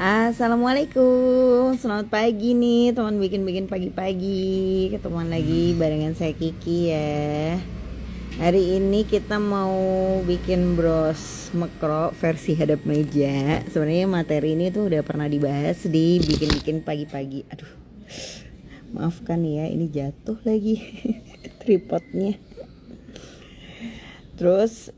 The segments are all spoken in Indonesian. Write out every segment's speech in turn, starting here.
Assalamualaikum, selamat pagi nih teman bikin-bikin pagi-pagi. Ketemuan lagi barengan saya Kiki ya. Hari ini kita mau bikin bros mekro versi hadap meja. Sebenarnya materi ini tuh udah pernah dibahas di bikin-bikin pagi-pagi. Aduh, maafkan ya, ini jatuh lagi tripodnya. Terus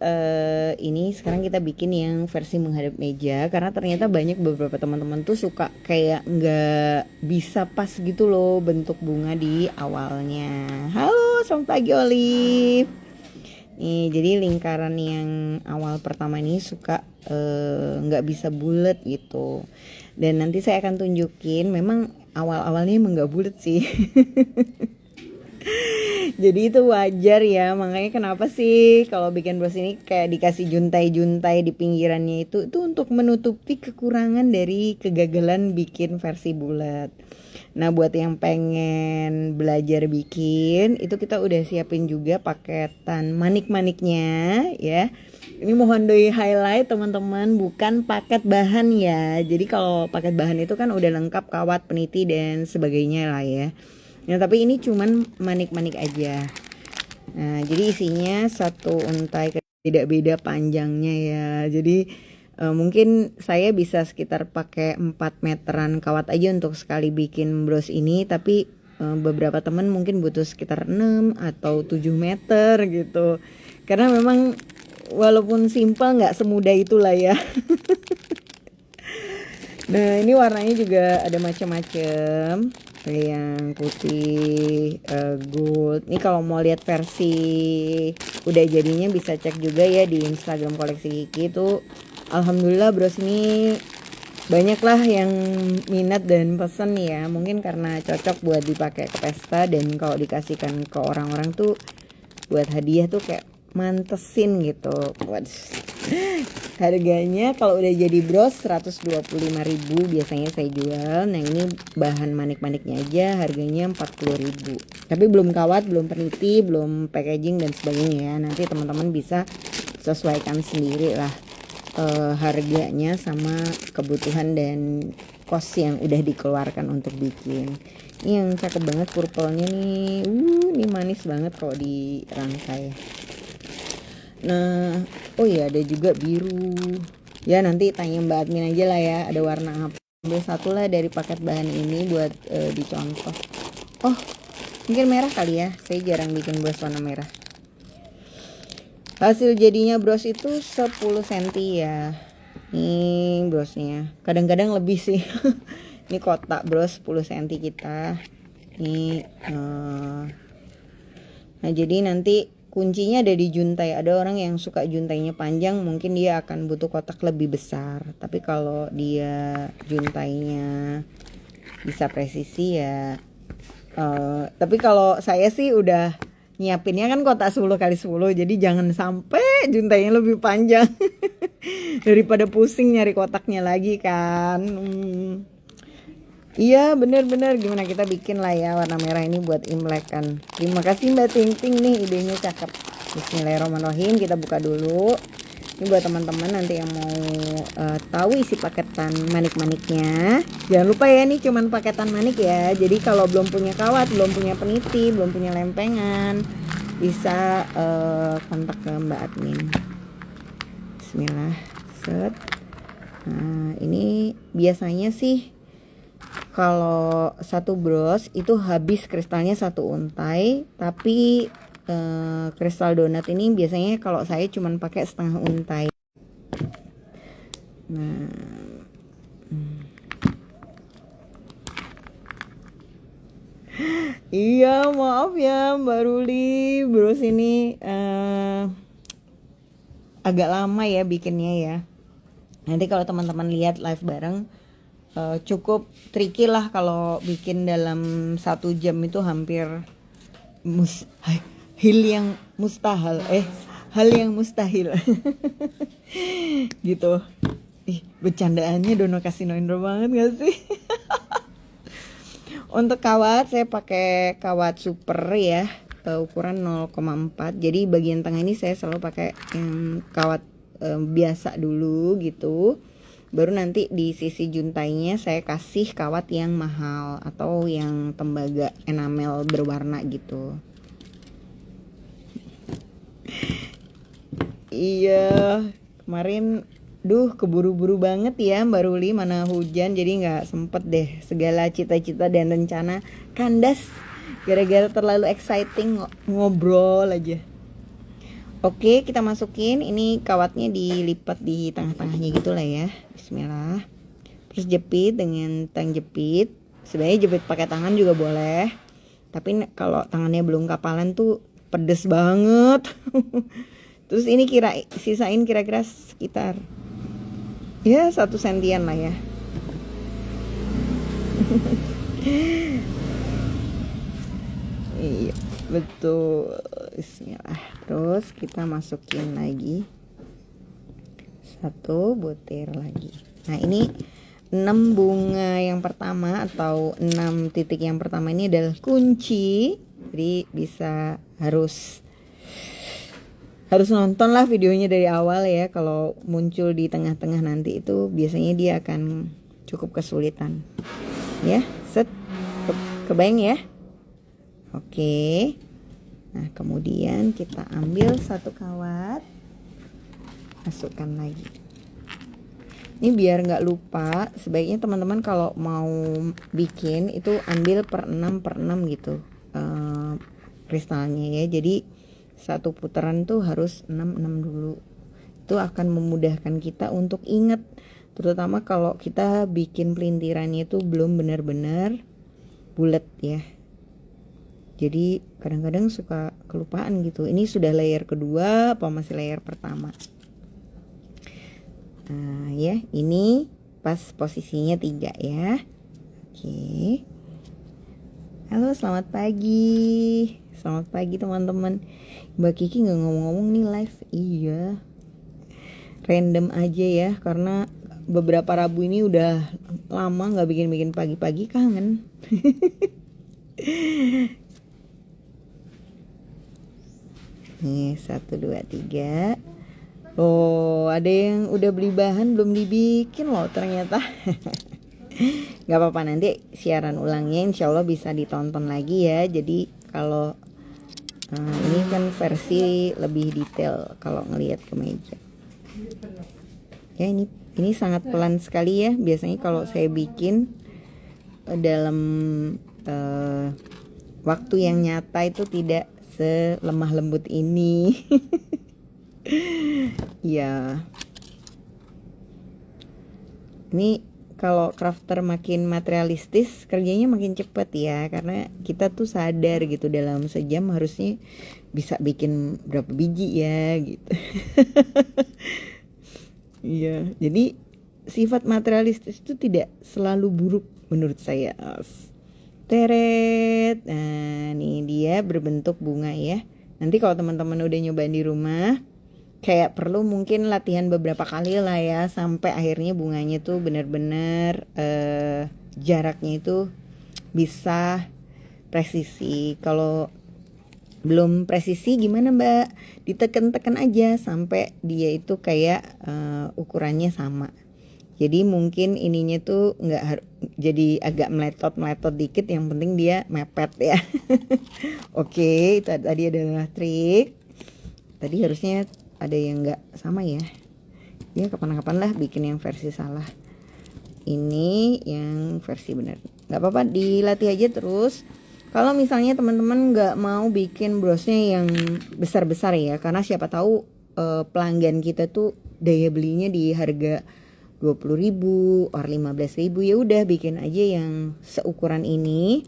ini sekarang kita bikin yang versi menghadap meja, karena ternyata banyak beberapa teman-teman tuh suka kayak nggak bisa pas gitu loh bentuk bunga di awalnya. Halo, selamat pagi Olive. Nih, jadi lingkaran yang awal pertama ini suka nggak bisa bulat gitu. Dan nanti saya akan tunjukin, memang awal-awalnya emang nggak bulat sih. Jadi itu wajar ya, makanya kenapa sih kalau bikin bros ini kayak dikasih juntai-juntai di pinggirannya itu untuk menutupi kekurangan dari kegagalan bikin versi bulat. Nah, buat yang pengen belajar bikin, itu kita udah siapin juga paketan manik-maniknya ya. Ini mohon di highlight teman-teman, bukan paket bahan ya. Jadi kalau paket bahan itu kan udah lengkap kawat, peniti dan sebagainya lah ya. Nah, tapi ini cuman manik-manik aja. Nah, jadi isinya satu untai, beda-beda panjangnya ya. Jadi mungkin saya bisa sekitar pakai 4 meteran kawat aja untuk sekali bikin bros ini. Tapi beberapa teman mungkin butuh sekitar 6 atau 7 meter gitu. Karena memang walaupun simpel gak semudah itulah ya. Nah, ini warnanya juga ada macam-macam, yang putih, gold. Ini kalau mau lihat versi udah jadinya bisa cek juga ya di Instagram koleksi Kiki itu. Alhamdulillah bros ini banyak lah yang minat dan pesen ya. Mungkin karena cocok buat dipakai ke pesta, dan kalau dikasihkan ke orang-orang tuh buat hadiah tuh kayak mantesin gitu. Harganya kalau udah jadi bros 125.000 biasanya saya jual. Nah, ini bahan manik-maniknya aja harganya 40.000. Tapi belum kawat, belum peniti, belum packaging dan sebagainya ya. Nanti teman-teman bisa sesuaikan sendiri lah harganya sama kebutuhan dan cost yang udah dikeluarkan untuk bikin. Ini yang cakep banget purple-nya nih. Ini manis banget kalau dirangkai. Nah, oh iya ada juga biru. Ya nanti tanya Mbak admin aja lah ya, ada warna apa. Ambil satu lah dari paket bahan ini buat dicontoh. Oh, mungkin merah kali ya. Saya jarang bikin bros warna merah. Hasil jadinya bros itu 10 cm ya. Ini brosnya. Kadang-kadang lebih sih. Ini kotak bros 10 cm kita. Ini nah, jadi nanti kuncinya ada di juntai. Ada orang yang suka juntainya panjang, mungkin dia akan butuh kotak lebih besar. Tapi kalau dia juntainya bisa presisi ya. Tapi kalau saya sih udah nyiapinnya kan kotak 10x10, jadi jangan sampai juntainya lebih panjang. Daripada pusing nyari kotaknya lagi kan. Iya bener-bener, gimana kita bikin lah ya warna merah ini buat Imlek kan. Terima kasih Mbak Ting Ting nih, idenya cakep. Bismillahirrahmanirrahim, kita buka dulu. Ini buat teman-teman nanti yang mau tahu isi paketan manik-maniknya. Jangan lupa ya, ini cuman paketan manik ya. Jadi kalau belum punya kawat, belum punya peniti, belum punya lempengan, bisa kontak ke Mbak admin. Bismillah. Set. Nah, ini biasanya sih kalau satu bros itu habis kristalnya satu untai, tapi kristal donat ini biasanya kalau saya cuman pakai setengah untai. Nah, iya maaf ya Mbak Ruli, bros ini agak lama ya bikinnya ya. Nanti kalau teman-teman lihat live bareng, cukup tricky lah kalau bikin dalam 1 jam itu hampir hal yang mustahil gitu. Bercandaannya Dono Kasino Indro banget gak sih? Untuk kawat saya pakai kawat super ya, ukuran 0,4. Jadi bagian tengah ini saya selalu pakai yang kawat biasa dulu gitu. Baru nanti di sisi juntainya saya kasih kawat yang mahal atau yang tembaga enamel berwarna gitu. Iya, kemarin keburu-buru banget ya Mbak Ruli, mana hujan jadi nggak sempet deh, segala cita-cita dan rencana kandas gara-gara terlalu exciting ngobrol aja. Oke, kita masukin, ini kawatnya dilipat di tengah-tengahnya gitu lah ya. Bismillah. Terus jepit dengan tang jepit. Sebenarnya jepit pakai tangan juga boleh. Tapi kalau tangannya belum kapalan tuh pedes banget. Terus ini sisain kira-kira sekitar ya 1 sentian lah ya. Iya, betul. Bismillah. Terus kita masukin lagi 1 butir lagi. Nah, ini 6 bunga yang pertama atau 6 titik yang pertama ini adalah kunci. Jadi harus nonton lah videonya dari awal ya. Kalau muncul di tengah-tengah nanti itu biasanya dia akan cukup kesulitan. Ya, kebayang ya? Oke. Nah, kemudian kita ambil 1 kawat, masukkan lagi. Ini biar nggak lupa, sebaiknya teman-teman kalau mau bikin itu ambil per 6 gitu kristalnya ya. Jadi 1 putaran tuh harus 6 dulu. Itu akan memudahkan kita untuk ingat, terutama kalau kita bikin pelintirannya itu belum benar-benar bulat ya. Jadi kadang-kadang suka kelupaan gitu. Ini sudah layer kedua apa masih layer pertama? Nah ya, ini pas posisinya 3 ya. Oke. Halo, selamat pagi. Selamat pagi teman-teman. Mbak Kiki gak ngomong-ngomong nih live. Iya, random aja ya, karena beberapa Rabu ini udah lama gak bikin pagi-pagi, kangen. Nih 1, 2, 3. Oh, ada yang udah beli bahan belum dibikin loh ternyata. Gak apa-apa, nanti siaran ulangnya insya Allah bisa ditonton lagi ya. Jadi kalau ini kan versi lebih detail kalau ngelihat ke meja. Ya, ini sangat pelan sekali ya. Biasanya kalau saya bikin dalam waktu yang nyata itu tidak selemah lembut ini. Ya. Ini kalau crafter makin materialistis, kerjanya makin cepat ya, karena kita tuh sadar gitu dalam sejam harusnya bisa bikin berapa biji ya gitu. Iya, jadi sifat materialistis itu tidak selalu buruk menurut saya. Teret. Nah, nih dia berbentuk bunga ya. Nanti kalau teman-teman udah nyobain di rumah, kayak perlu mungkin latihan beberapa kali lah ya, sampai akhirnya bunganya tuh benar-benar jaraknya itu bisa presisi. Kalau belum presisi gimana Mbak? Ditekan-tekan aja sampai dia itu kayak ukurannya sama. Jadi mungkin ininya tuh jadi agak meletot dikit, yang penting dia mepet ya. Oke, tadi adalah trik. Tadi harusnya ada yang nggak sama ya. Ya kapan-kapan lah bikin yang versi salah. Ini yang versi benar. Nggak apa-apa, dilatih aja terus. Kalau misalnya teman-teman nggak mau bikin brosnya yang besar-besar ya, karena siapa tahu pelanggan kita tuh daya belinya di harga 20.000 or 15.000, ya udah bikin aja yang seukuran ini,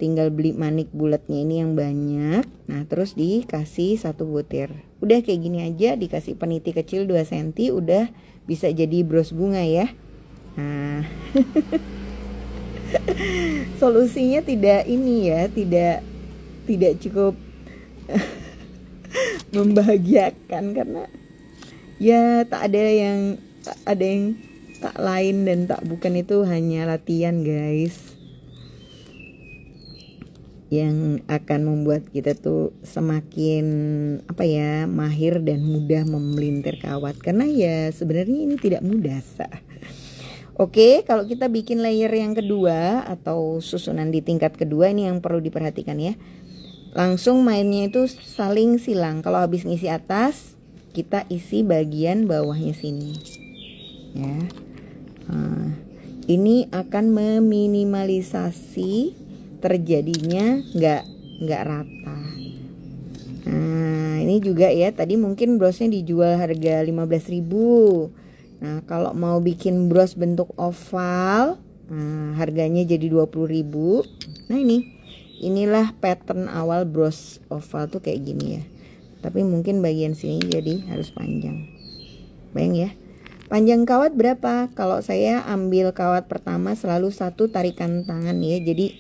tinggal beli manik bulatnya ini yang banyak. Nah terus dikasih 1 butir, udah kayak gini aja, dikasih peniti kecil 2 cm, udah bisa jadi bros bunga ya. Nah solusinya tidak ini ya, tidak cukup membahagiakan, karena ya tak ada yang tak lain dan tak bukan, itu hanya latihan guys, yang akan membuat kita tuh semakin mahir dan mudah memelintir kawat. Karena ya sebenarnya ini tidak mudah Oke, kalau kita bikin layer yang kedua atau susunan di tingkat kedua, ini yang perlu diperhatikan ya. Langsung mainnya itu saling silang. Kalau habis ngisi atas, kita isi bagian bawahnya sini. Ya. Nah, ini akan meminimalisasi terjadinya nggak rata. Nah, ini juga ya, tadi mungkin brosnya dijual harga 15.000. Nah, kalau mau bikin bros bentuk oval, nah, harganya jadi 20.000. Nah, inilah pattern awal bros oval tuh kayak gini ya. Tapi mungkin bagian sini jadi harus panjang. Bayang ya. Panjang kawat berapa? Kalau saya ambil kawat pertama selalu satu tarikan tangan ya. Jadi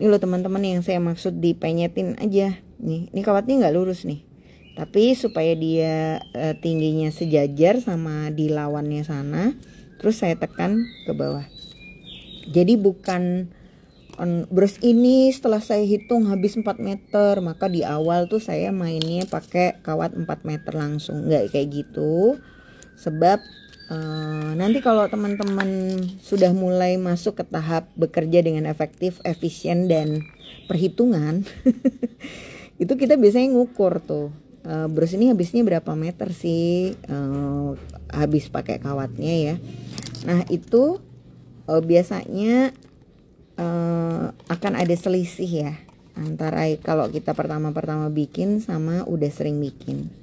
ini loh teman-teman yang saya maksud dipenyetin aja. Nih, ini kawatnya nggak lurus nih. Tapi supaya dia tingginya sejajar sama di lawannya sana, terus saya tekan ke bawah. Jadi bukan bros ini setelah saya hitung habis 4 meter, maka di awal tuh saya mainnya pakai kawat 4 meter langsung. Nggak kayak gitu. Sebab nanti kalau teman-teman sudah mulai masuk ke tahap bekerja dengan efektif, efisien, dan perhitungan, itu kita biasanya ngukur tuh. Bros ini habisnya berapa meter sih habis pakai kawatnya ya. Nah itu biasanya akan ada selisih ya antara kalau kita pertama-pertama bikin sama udah sering bikin.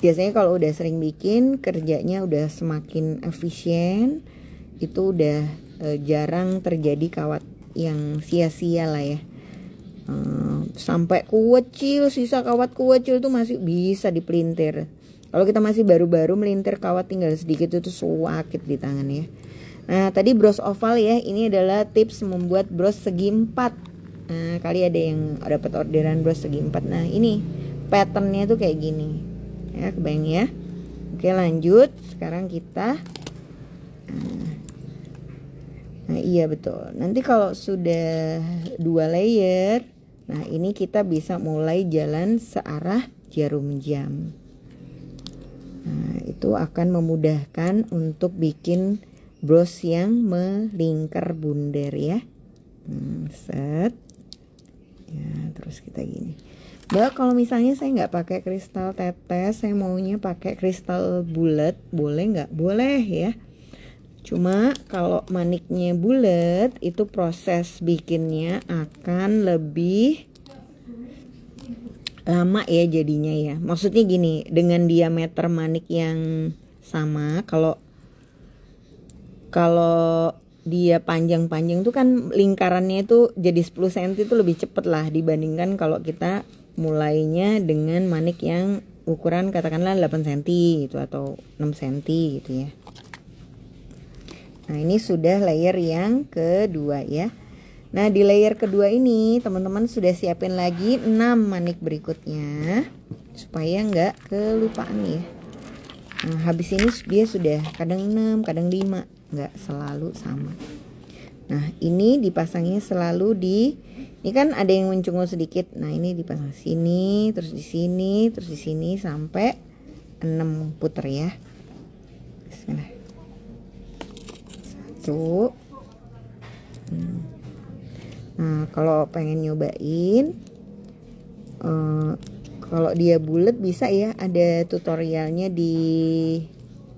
Biasanya kalau udah sering bikin kerjanya udah semakin efisien, itu udah jarang terjadi kawat yang sia-sia lah ya. Sampai kuecil, sisa kawat kuecil tuh masih bisa dipelintir. Kalau kita masih baru-baru melintir kawat tinggal sedikit itu sakit di tangan ya. Nah tadi bros oval ya, ini adalah tips membuat bros segi 4. Nah kali ada yang dapat orderan bros segi 4. Nah ini patternnya tuh kayak gini ya, kebayang ya. Oke lanjut, sekarang kita nah iya betul, nanti kalau sudah 2 layer, nah ini kita bisa mulai jalan searah jarum jam. Nah itu akan memudahkan untuk bikin bros yang melingkar bundar ya. Set ya, terus kita gini. Mbak kalau misalnya saya nggak pakai kristal tetes, saya maunya pakai kristal bulat, boleh nggak? Boleh ya. Cuma kalau maniknya bulat itu proses bikinnya akan lebih lama ya jadinya ya. Maksudnya gini, dengan diameter manik yang sama, kalau dia panjang-panjang tuh kan lingkarannya itu jadi 10 cm itu lebih cepet lah dibandingkan kalau kita mulainya dengan manik yang ukuran katakanlah 8 cm gitu atau 6 cm gitu ya. Nah ini sudah layer yang kedua ya. Nah di layer kedua ini teman-teman sudah siapin lagi 6 manik berikutnya supaya nggak kelupaan ya. Nah habis ini dia sudah kadang 6 kadang 5, nggak selalu sama. Nah ini dipasangnya selalu ini kan ada yang mencungul sedikit. Nah ini dipasang sini, terus di sini, terus di sini sampai 6 puter ya. Bismillah. 1. Nah kalau pengen nyobain kalau dia bulat bisa ya, ada tutorialnya di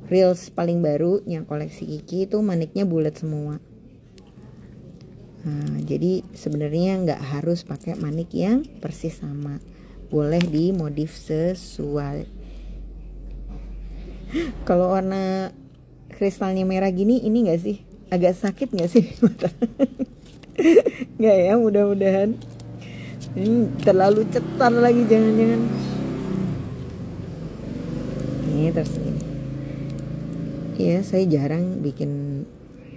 reels paling baru yang koleksi Kiki itu maniknya bulat semua. Nah, jadi sebenarnya nggak harus pakai manik yang persis sama, boleh dimodif sesuai. Kalau warna kristalnya merah gini, ini nggak sih agak sakit nggak sih mata? Nggak ya, mudah-mudahan. Ini terlalu cetar lagi, jangan-jangan. Ini terus ini. Ya saya jarang bikin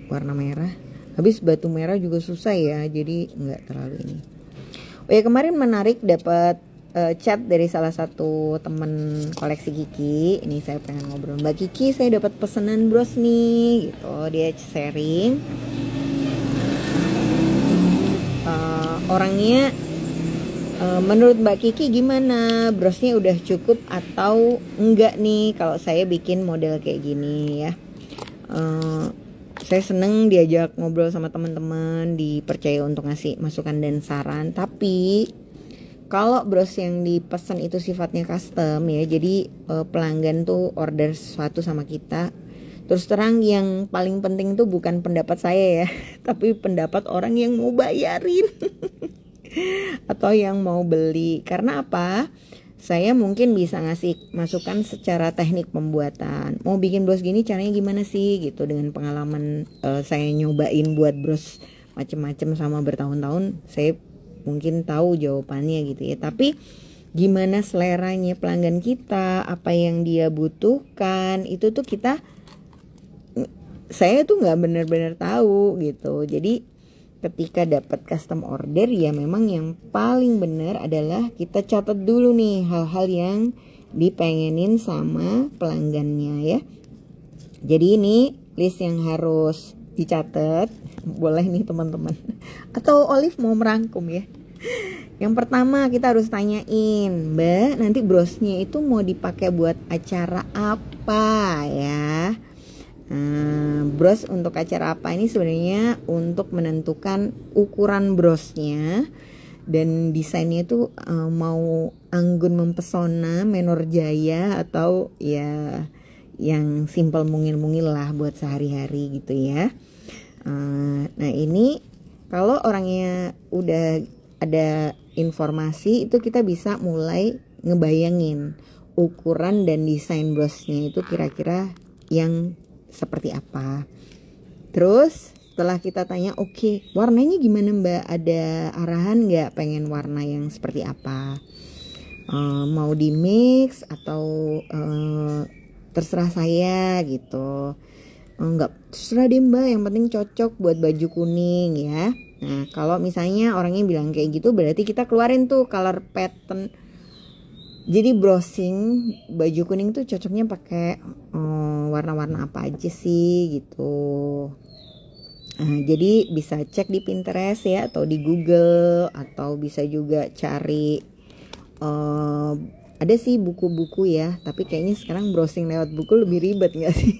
warna merah. Habis batu merah juga susah ya, jadi nggak terlalu ini. Oh ya kemarin menarik dapat chat dari salah satu temen koleksi Kiki. Ini saya pengen ngobrol, Mbak Kiki saya dapat pesanan bros nih gitu. Dia sharing orangnya menurut Mbak Kiki gimana, brosnya udah cukup atau enggak nih kalau saya bikin model kayak gini ya. Saya seneng diajak ngobrol sama teman-teman, dipercaya untuk ngasih masukan dan saran. Tapi kalau bros yang dipesan itu sifatnya custom ya, jadi pelanggan tuh order sesuatu sama kita. Terus terang yang paling penting tuh bukan pendapat saya ya, tapi pendapat orang yang mau bayarin atau yang mau beli. Karena apa? Saya mungkin bisa ngasih masukan secara teknik pembuatan. Mau bikin bros gini caranya gimana sih gitu, dengan pengalaman saya nyobain buat bros macem-macem sama bertahun-tahun, saya mungkin tahu jawabannya gitu ya. Tapi gimana seleranya pelanggan kita, apa yang dia butuhkan, itu tuh saya tuh nggak benar-benar tahu gitu. Jadi ketika dapat custom order ya memang yang paling benar adalah kita catat dulu nih hal-hal yang dipengenin sama pelanggannya ya. Jadi ini list yang harus dicatat. Boleh nih teman-teman. Atau Olive mau merangkum ya. Yang pertama kita harus tanyain, Mbak, nanti brosnya itu mau dipakai buat acara apa ya? Bros untuk acara apa ini sebenarnya untuk menentukan ukuran brosnya, dan desainnya itu mau anggun mempesona, menor jaya, atau ya yang simple mungil-mungil lah buat sehari-hari gitu ya. Nah ini kalau orangnya udah ada informasi itu kita bisa mulai ngebayangin ukuran dan desain brosnya itu kira-kira yang seperti apa. Terus setelah kita tanya, oke, warnanya gimana Mbak? Ada arahan nggak pengen warna yang seperti apa? Mau di mix atau terserah saya gitu. Nggak, terserah deh Mbak, yang penting cocok buat baju kuning ya. Nah kalau misalnya orangnya bilang kayak gitu, berarti kita keluarin tuh color pattern. Jadi browsing baju kuning tuh cocoknya pakai warna-warna apa aja sih gitu. Jadi bisa cek di Pinterest ya, atau di Google, atau bisa juga cari ada sih buku-buku ya. Tapi kayaknya sekarang browsing lewat buku lebih ribet nggak sih?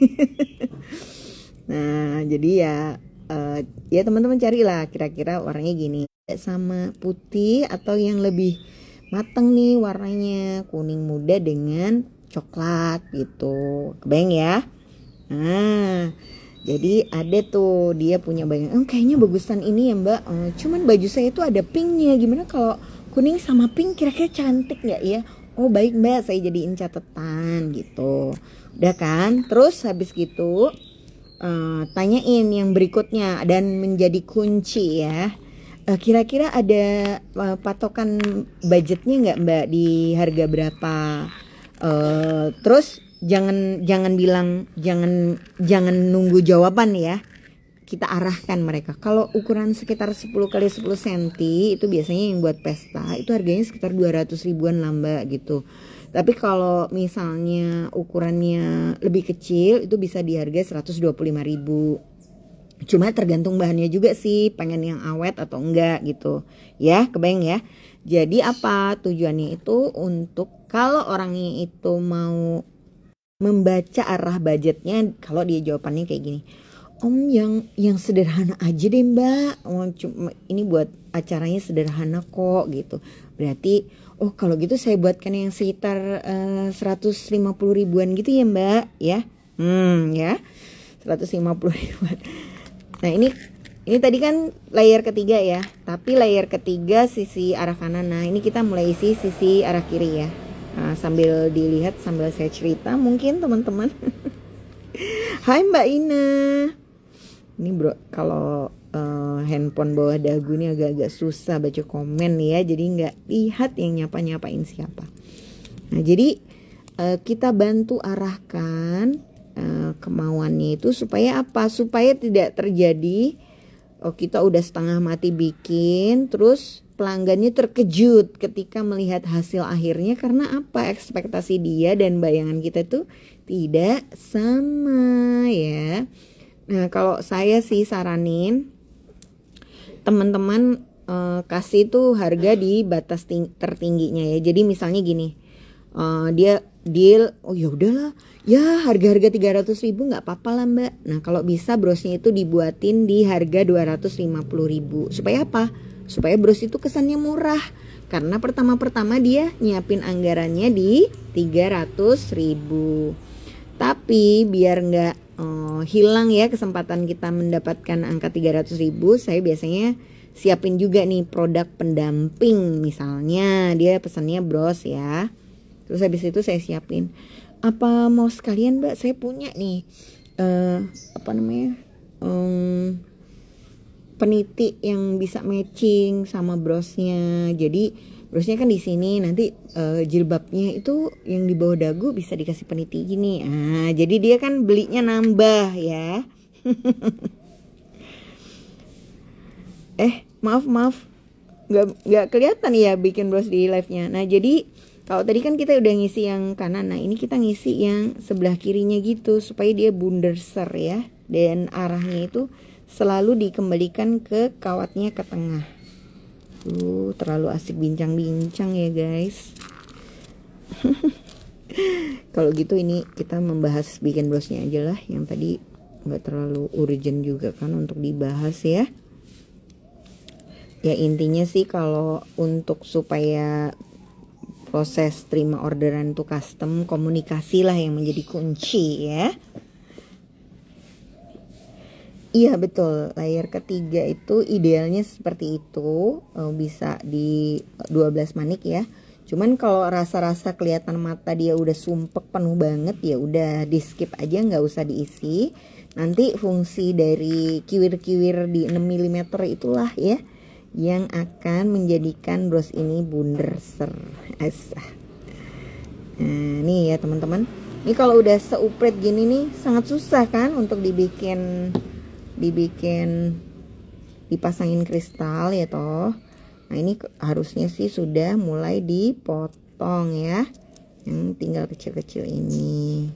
Nah jadi ya teman-teman carilah kira-kira warnanya gini, sama putih atau yang lebih mateng nih warnanya, kuning muda dengan coklat gitu, kebayang ya. Nah jadi ada tuh dia punya bayangan, kayaknya bagusan ini ya Mbak, cuman baju saya itu ada pinknya, gimana kalau kuning sama pink kira-kira cantik nggak ya? Oh baik Mbak, saya jadiin catatan gitu. Udah kan? Terus habis gitu tanyain yang berikutnya dan menjadi kunci ya. Kira-kira ada patokan budgetnya nggak Mbak, di harga berapa? Terus jangan bilang, jangan nunggu jawaban ya. Kita arahkan mereka. Kalau ukuran sekitar 10 kali 10 cm itu biasanya yang buat pesta itu harganya sekitar 200 ribuan lah Mbak gitu. Tapi kalau misalnya ukurannya lebih kecil itu bisa di harga 125 ribu. Cuma tergantung bahannya juga sih, pengen yang awet atau enggak gitu ya, kebayang ya. Jadi apa tujuannya itu, untuk kalau orangnya itu mau membaca arah budgetnya, kalau dia jawabannya kayak gini, Om yang sederhana aja deh Mbak, cuma ini buat acaranya sederhana kok gitu. Berarti oh kalau gitu saya buatkan yang sekitar 150 ribuan gitu ya Mbak ya. Ya 150 ribuan. Nah ini tadi kan layer ketiga ya, tapi layer ketiga sisi arah kanan. Nah ini kita mulai isi sisi arah kiri ya. Nah, sambil dilihat sambil saya cerita mungkin teman-teman. Hai Mbak Ina. Ini bro, kalau handphone bawah dagu ini agak-agak susah baca komen ya, jadi nggak lihat yang nyapa-nyapain siapa. Nah jadi kita bantu arahkan kemauannya itu supaya apa? Supaya tidak terjadi kita udah setengah mati bikin, terus pelanggannya terkejut ketika melihat hasil akhirnya, karena apa? Ekspektasi dia dan bayangan kita tuh tidak sama ya. Nah kalau saya sih saranin teman-teman kasih tuh harga di batas tertingginya ya. Jadi misalnya gini, dia deal, oh ya udahlah ya, harga-harga 300.000 nggak apa-apa lah mbak. Nah kalau bisa brosnya itu dibuatin di harga 250.000. Supaya apa? Supaya bros itu kesannya murah. Karena pertama-pertama dia nyiapin anggarannya di 300.000. Tapi biar nggak hilang ya kesempatan kita mendapatkan angka 300.000, saya biasanya siapin juga nih produk pendamping. Misalnya dia pesannya bros ya, terus habis itu saya siapin, apa mau sekalian mbak, saya punya nih apa namanya, peniti yang bisa matching sama brosnya. Jadi brosnya kan di sini, nanti jilbabnya itu yang di bawah dagu bisa dikasih peniti gini. Ah, jadi dia kan belinya nambah ya. Maaf, nggak kelihatan ya bikin bros di live-nya. Nah jadi kalau tadi kan kita udah ngisi yang kanan, nah ini kita ngisi yang sebelah kirinya gitu supaya dia bunderser ya, dan arahnya itu selalu dikembalikan ke kawatnya ke tengah. Terlalu asik bincang-bincang ya guys. Kalau gitu ini kita membahas bikin blosnya aja lah, yang tadi nggak terlalu urgent juga kan untuk dibahas ya. Ya intinya sih kalau untuk supaya proses terima orderan itu custom, komunikasi lah yang menjadi kunci ya. Iya betul, layer ketiga itu idealnya seperti itu, bisa di 12 manik ya. Cuman kalau rasa-rasa kelihatan mata dia udah sumpek penuh banget, ya udah di skip aja, nggak usah diisi. Nanti fungsi dari kiwir-kiwir di 6 mm itulah ya yang akan menjadikan bros ini bunderser. Nah nih ya teman-teman, ini kalau udah seupret gini nih sangat susah kan untuk dibikin dipasangin kristal ya toh. Nah ini harusnya sih sudah mulai dipotong ya, yang tinggal kecil-kecil ini.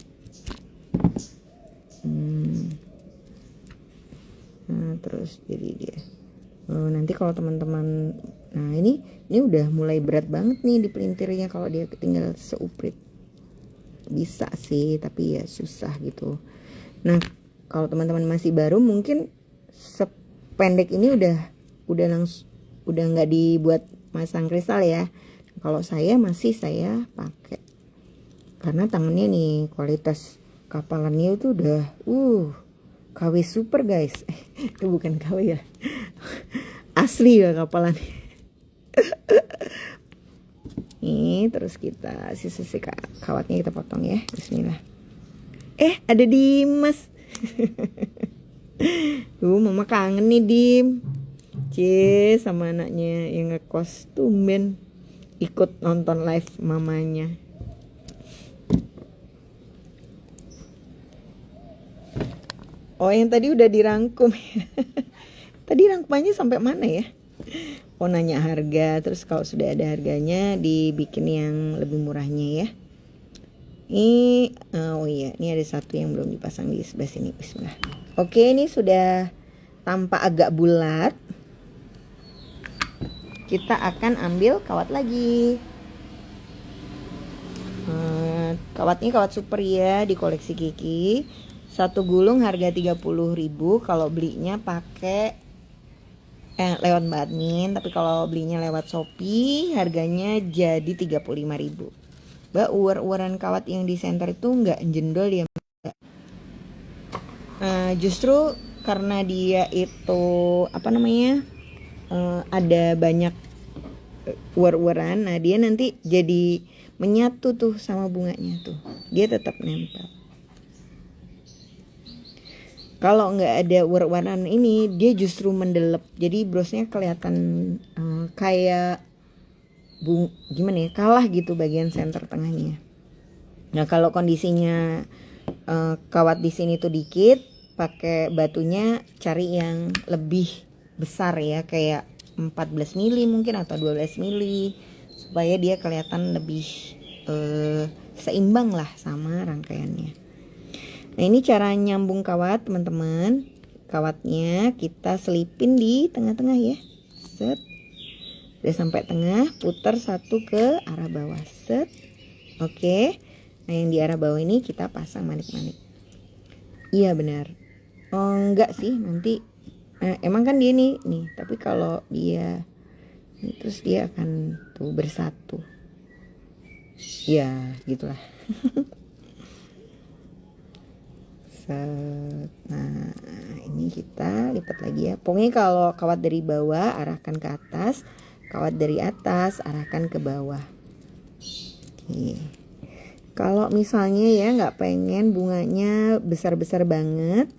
Nah terus jadi dia nanti kalau teman-teman, nah ini udah mulai berat banget nih di pelintirnya kalau dia tinggal seuprit. Bisa sih tapi ya susah gitu. Nah kalau teman-teman masih baru mungkin sependek ini udah langsung udah nggak dibuat masang kristal ya. Kalau saya masih saya pakai karena tangannya nih kualitas kapalannya itu udah KW super guys. Itu bukan KW ya. Asli ya kapalan. Nih terus kita sisi kawatnya kita potong ya. Bismillah. Ada Dimas. Mama kangen nih Dim. Sama anaknya yang ngekos, tumben ikut nonton live mamanya. Oh yang tadi udah dirangkum. Tadi rangkumannya sampai mana ya? Oh nanya harga, terus kalau sudah ada harganya dibikin yang lebih murahnya ya. Ini oh iya, ini ada satu yang belum dipasang di sebelah sini. Bismillah. Oke, ini sudah tampak agak bulat. Kita akan ambil kawat lagi. Kawatnya kawat super ya, di koleksi Kiki. Satu gulung harga 30.000 kalau belinya pakai lewat Mbak Admin, tapi kalau belinya lewat Shopee harganya jadi 35.000. Mbak, uar-uaran kawat yang di center itu nggak jendol ya Mbak. Justru karena dia itu apa namanya, ada banyak uar-uaran, nah dia nanti jadi menyatu tuh sama bunganya tuh, dia tetap nempel. Kalau nggak ada uar-uaran ini dia justru mendelep, jadi brosnya kelihatan kayak gimana ya, kalah gitu bagian center tengahnya. Nah kalau kondisinya kawat di sini tuh dikit, pakai batunya cari yang lebih besar ya, kayak 14 mili mungkin atau 12 mili supaya dia kelihatan lebih seimbang lah sama rangkaiannya. Nah ini cara nyambung kawat teman-teman. Kawatnya kita selipin di tengah-tengah ya. Set. Udah sampai tengah, putar satu ke arah bawah. Set. Oke. Nah yang di arah bawah ini kita pasang manik-manik. Iya benar. Oh enggak sih, nanti emang kan dia nih, tapi kalau dia terus dia akan tuh bersatu. Ya, gitulah. Nah, ini kita lipat lagi ya. Pokoknya kalau kawat dari bawah arahkan ke atas, kawat dari atas arahkan ke bawah. Oke. Kalau misalnya ya nggak pengen bunganya besar-besar banget,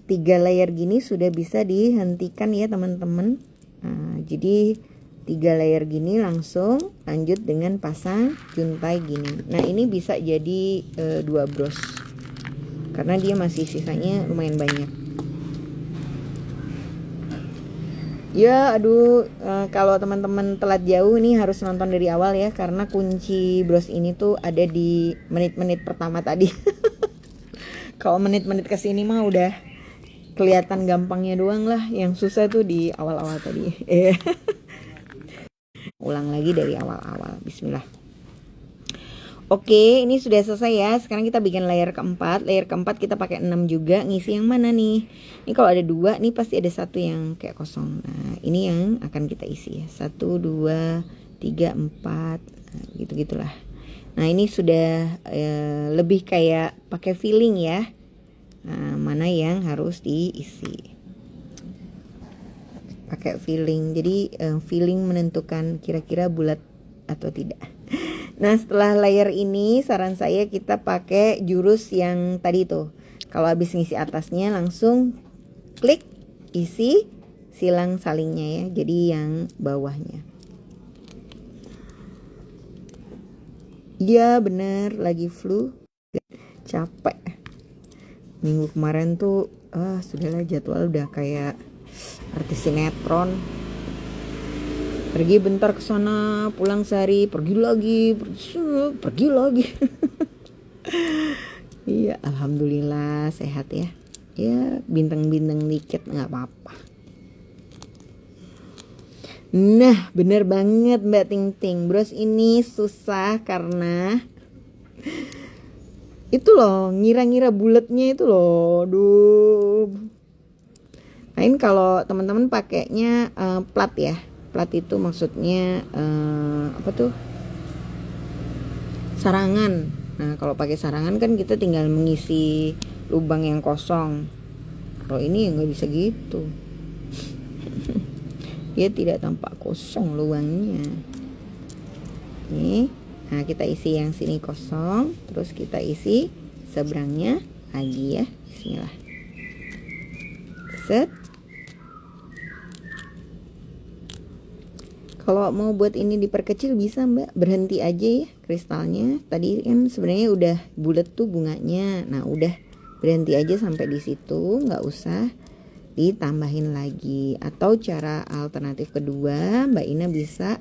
3 layer gini sudah bisa dihentikan ya teman-teman. Nah, jadi 3 layer gini langsung lanjut dengan pasang juntai gini. Nah ini bisa jadi 2 bros karena dia masih sisanya lumayan banyak. Ya aduh, kalau teman-teman telat jauh nih harus nonton dari awal ya, karena kunci bros ini tuh ada di menit-menit pertama tadi. Kalau menit-menit kesini mah udah kelihatan gampangnya doang lah, yang susah tuh di awal-awal tadi. Ulang lagi dari awal-awal. Bismillah. Oke, ini sudah selesai ya. Sekarang kita bikin layer keempat. Layer keempat kita pakai 6 juga. Ngisi yang mana nih? Ini kalau ada 2 nih pasti ada 1 yang kayak kosong. Nah ini yang akan kita isi ya. 1, 2, 3, 4 gitu-gitulah. Nah ini sudah lebih kayak pakai feeling ya. Nah, mana yang harus diisi, pakai feeling. Jadi feeling menentukan kira-kira bulat atau tidak. Nah setelah layer ini saran saya kita pakai jurus yang tadi tuh. Kalau habis ngisi atasnya langsung klik isi silang salingnya ya. Jadi yang bawahnya. Iya bener, lagi flu, capek. Minggu kemarin tuh sudahlah jadwal udah kayak artis sinetron. Pergi bentar ke sana, pulang sehari, pergi lagi. Iya, alhamdulillah sehat ya. Ya, bintang-bintang dikit nggak apa-apa. Nah, bener banget Mbak Ting Ting. Bros ini susah karena itu loh, ngira-ngira bulatnya itu loh. Aduh. Lain kalau teman-teman pakainya plat ya. Plat itu maksudnya apa tuh? Sarangan. Nah, kalau pakai sarangan kan kita tinggal mengisi lubang yang kosong. Kalau ini nggak bisa gitu. Dia tidak tampak kosong lubangnya. Nih. Nah, kita isi yang sini kosong, terus kita isi seberangnya lagi ya. Bismillah. Set. Kalau mau buat ini diperkecil bisa Mbak, berhenti aja ya kristalnya. Tadi kan sebenarnya udah bulat tuh bunganya. Nah udah berhenti aja sampai di situ, nggak usah ditambahin lagi. Atau cara alternatif kedua, Mbak Ina bisa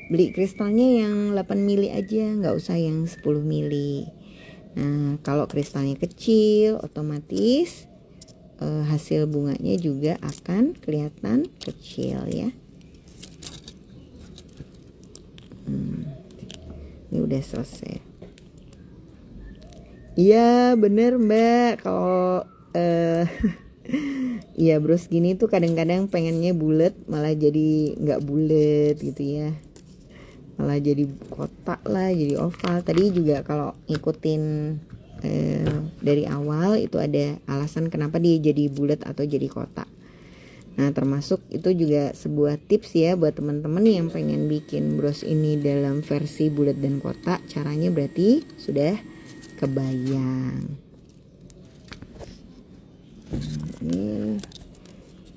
beli kristalnya yang 8 mili aja, nggak usah yang 10 mili. Nah kalau kristalnya kecil, otomatis hasil bunganya juga akan kelihatan kecil ya. Ini udah selesai. Iya bener Mbak. Kalau iya bros gini tuh kadang-kadang pengennya bulat malah jadi nggak bulat gitu ya, malah jadi kotak lah, jadi oval. Tadi juga kalau ngikutin dari awal itu ada alasan kenapa dia jadi bulat atau jadi kotak. Nah termasuk itu juga sebuah tips ya buat teman-teman yang pengen bikin bros ini dalam versi bulat dan kotak. Caranya berarti sudah kebayang.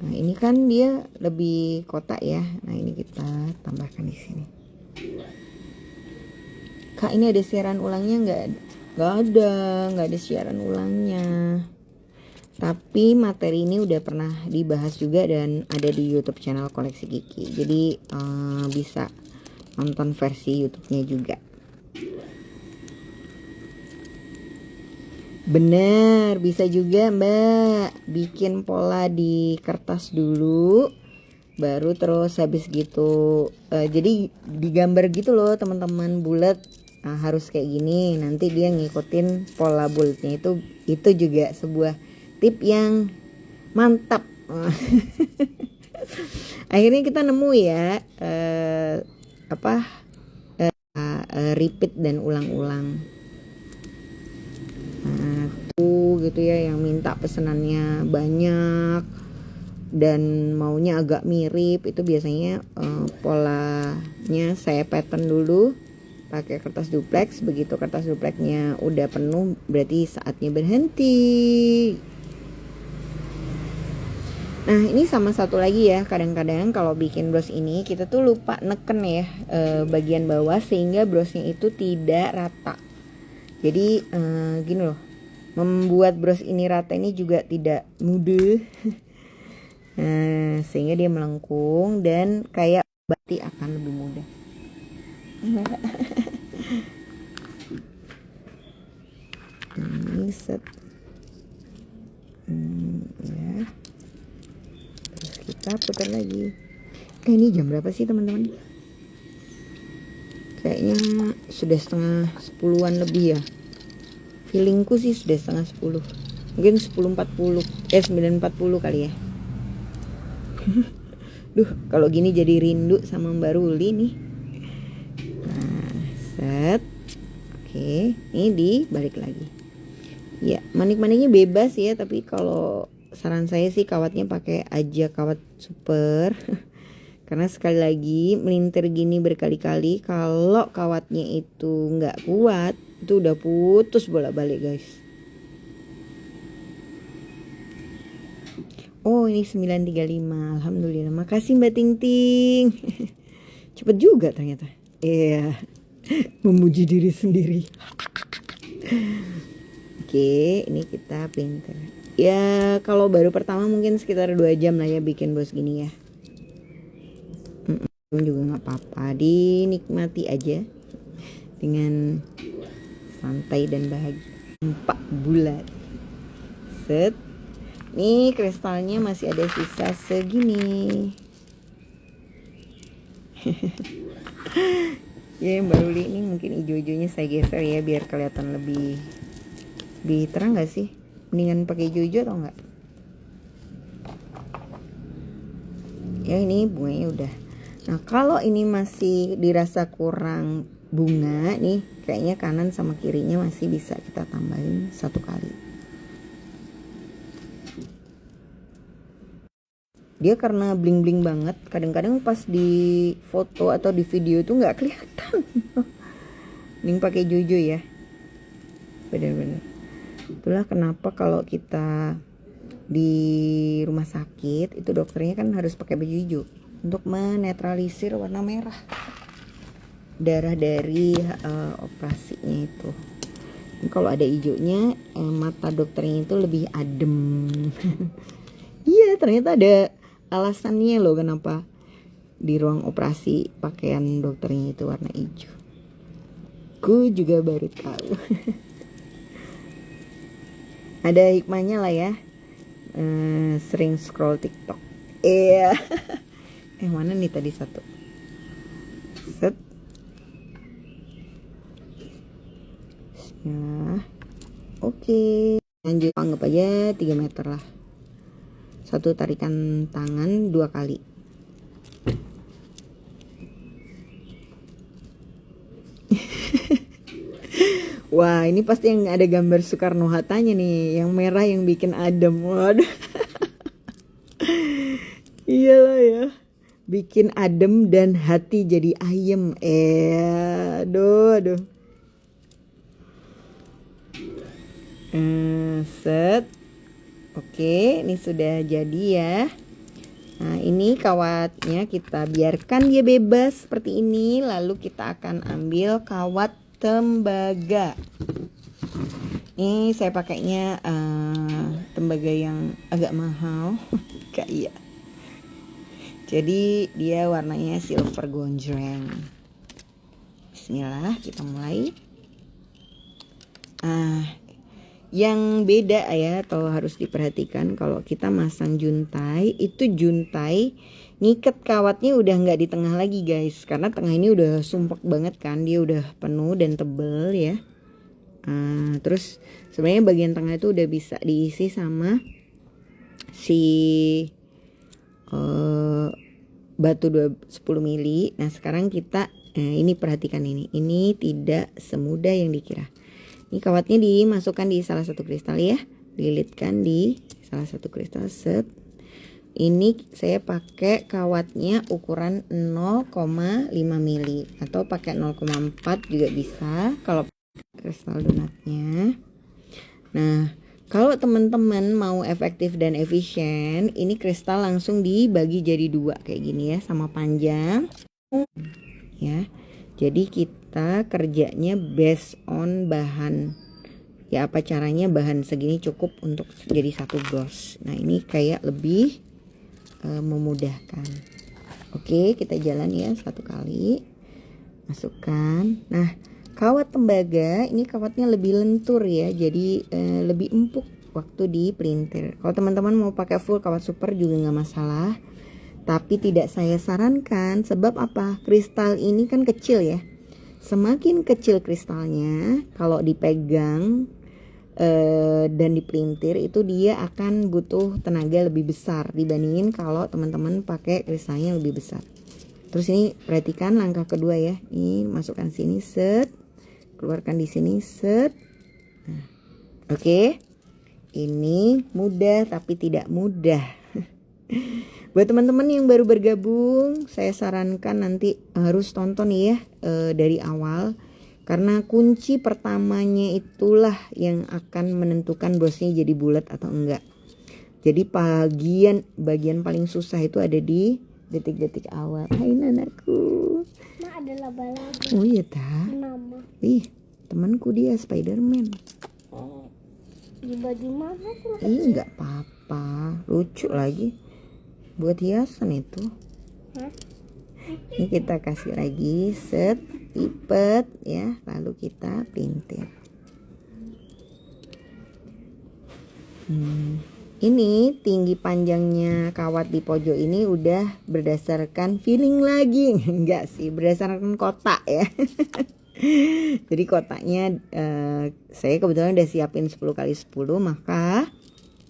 Nah ini kan dia lebih kotak ya. Nah ini kita tambahkan di sini. Kak ini ada siaran ulangnya nggak? Nggak ada siaran ulangnya. Tapi materi ini udah pernah dibahas juga dan ada di YouTube channel Koleksi Kiki. Jadi bisa nonton versi YouTube-nya juga. Bener, bisa juga Mbak bikin pola di kertas dulu, baru terus habis gitu. Jadi digambar gitu loh teman-teman, bulat. harus kayak gini, nanti dia ngikutin pola bulatnya. Itu juga sebuah tip yang mantap. Akhirnya kita nemu ya repeat dan ulang-ulang. Tuh gitu ya, yang minta pesenannya banyak dan maunya agak mirip, itu biasanya polanya saya pattern dulu pakai kertas duplex. Begitu kertas duplexnya udah penuh, berarti saatnya berhenti. Nah ini sama satu lagi ya, kadang-kadang kalau bikin bros ini kita tuh lupa neken ya bagian bawah sehingga brosnya itu tidak rata. Jadi gini loh, membuat bros ini rata ini juga tidak mudah. Sehingga dia melengkung dan kayak batik akan lebih mudah. Ini set ya, terus kita putar lagi. Ini jam berapa sih teman-teman? Kayaknya sudah setengah 10-an lebih ya. Feelingku sih sudah setengah 10. Mungkin 10.40 9.40 kali ya. Duh, kalau gini jadi rindu sama Mbak Ruli nih. Nah, set. Oke, ini dibalik lagi. Ya, manik-maniknya bebas ya, tapi kalau saran saya sih kawatnya pakai aja kawat super. Karena sekali lagi melintir gini berkali-kali, kalau kawatnya itu nggak kuat, itu udah putus bolak-balik guys. Oh ini 935, alhamdulillah, makasih Mbak Ting Ting. Cepet juga ternyata. Iya, memuji diri sendiri. Oke, ini kita painter. Ya kalau baru pertama mungkin sekitar 2 jam lah ya bikin bos gini ya. Juga nggak apa-apa, dinikmati aja dengan santai dan bahagia. 4 bulan. Set. Nih kristalnya masih ada sisa segini. Ya yang baru ini mungkin hijau-hijaunya saya geser ya biar kelihatan lebih terang nggak sih? Mendingan pakai hijau-hijau atau enggak? Ya ini bunganya udah. Nah kalau ini masih dirasa kurang bunga nih, kayaknya kanan sama kirinya masih bisa kita tambahin 1 kali. Dia karena bling-bling banget, kadang-kadang pas di foto atau di video itu nggak kelihatan. Mending pakai jojo ya. Bener-bener. Itulah kenapa kalau kita di rumah sakit itu dokternya kan harus pakai baju hijau untuk menetralisir warna merah darah dari operasinya itu. Kalau ada hijaunya mata dokternya itu lebih adem. Iya ternyata ada alasannya loh kenapa di ruang operasi pakaian dokternya itu warna hijau. Ku juga baru tahu. Ada hikmahnya lah ya. Sering scroll TikTok. Iya. Mana nih tadi satu. Set. Bismillah. Oke. Lanjut, anggap aja 3 meter lah. 1 tarikan tangan 2 kali. Wah ini pasti yang ada gambar Soekarno-Hattanya nih, yang merah yang bikin adem. Waduh. Iyalah ya, bikin adem dan hati jadi ayem. Aduh. Set. Oke, ini sudah jadi ya. Nah ini kawatnya kita biarkan dia bebas seperti ini. Lalu kita akan ambil kawat tembaga. Ini saya pakainya tembaga yang agak mahal. Kayak jadi dia warnanya silver gonjreng. Bismillah, kita mulai. Yang beda ya atau harus diperhatikan kalau kita masang juntai, itu juntai ngikat kawatnya udah nggak di tengah lagi guys, karena tengah ini udah sumpek banget kan, dia udah penuh dan tebel ya. Terus sebenarnya bagian tengah itu udah bisa diisi sama si batu 10 mili. Nah sekarang kita ini perhatikan ini tidak semudah yang dikira. Ini kawatnya dimasukkan di salah satu kristal ya, dililitkan di salah satu kristal set. Ini saya pakai kawatnya ukuran 0,5 mili atau pakai 0,4 juga bisa kalau kristal donatnya. Nah kalau teman-teman mau efektif dan efisien, ini kristal langsung dibagi jadi 2 kayak gini ya, sama panjang ya. Jadi kita kerjanya based on bahan ya, apa caranya bahan segini cukup untuk jadi satu bros. Nah ini kayak lebih memudahkan. Oke, kita jalan ya satu kali, masukkan. Nah kawat tembaga ini kawatnya lebih lentur ya, jadi lebih empuk waktu di printer. Kalau teman-teman mau pakai full kawat super juga nggak masalah, tapi tidak saya sarankan. Sebab apa? Kristal ini kan kecil ya. Semakin kecil kristalnya, kalau dipegang dan diprintir itu dia akan butuh tenaga lebih besar dibandingin kalau teman-teman pakai kristalnya lebih besar. Terus ini perhatikan langkah kedua ya. Ini masukkan sini set, keluarkan di sini set. Nah, oke. Ini mudah tapi tidak mudah. Buat teman-teman yang baru bergabung, saya sarankan nanti harus tonton ya dari awal, karena kunci pertamanya itulah yang akan menentukan brosnya jadi bulat atau enggak. Jadi bagian paling susah itu ada di detik-detik awal. Hai anakku. Ma, ada laba-laba. Oh iya ta. Mama. Ih, temanku dia Spiderman. Di baju mana tuh? Nggak apa-apa, lucu lagi. Buat hiasan itu. Hah? Ini kita kasih lagi set, lipat ya, lalu kita printer. Ini tinggi panjangnya kawat di pojok ini udah berdasarkan feeling lagi, enggak sih, berdasarkan kotak ya. Jadi kotaknya saya kebetulan udah siapin 10x10, maka